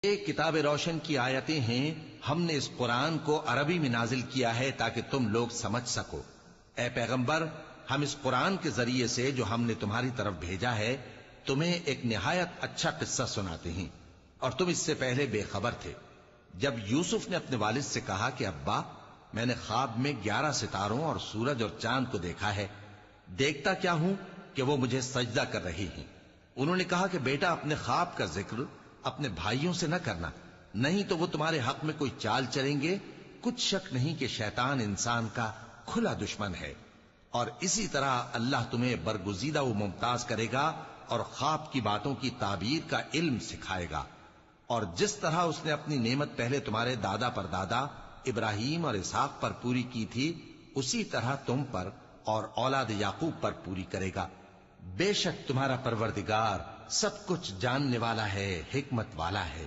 ایک کتاب روشن کی آیتیں ہیں، ہم نے اس قرآن کو عربی میں نازل کیا ہے تاکہ تم لوگ سمجھ سکو۔ اے پیغمبر، ہم اس قرآن کے ذریعے سے جو ہم نے تمہاری طرف بھیجا ہے تمہیں ایک نہایت اچھا قصہ سناتے ہیں، اور تم اس سے پہلے بے خبر تھے۔ جب یوسف نے اپنے والد سے کہا کہ ابا، میں نے خواب میں 11 ستاروں اور سورج اور چاند کو دیکھا ہے، دیکھتا کیا ہوں کہ وہ مجھے سجدہ کر رہی ہیں۔ انہوں نے کہا کہ بیٹا، اپنے خواب کا ذکر اپنے بھائیوں سے نہ کرنا، نہیں تو وہ تمہارے حق میں کوئی چال چلیں گے۔ کچھ شک نہیں کہ شیطان انسان کا کھلا دشمن ہے، اور اسی طرح اللہ تمہیں برگزیدہ و ممتاز کرے گا اور خواب کی باتوں کی تعبیر کا علم سکھائے گا، اور جس طرح اس نے اپنی نعمت پہلے تمہارے دادا پر دادا ابراہیم اور اسحاق پر پوری کی تھی، اسی طرح تم پر اور اولاد یعقوب پر پوری کرے گا۔ بے شک تمہارا پروردگار سب کچھ جاننے والا ہے، حکمت والا ہے۔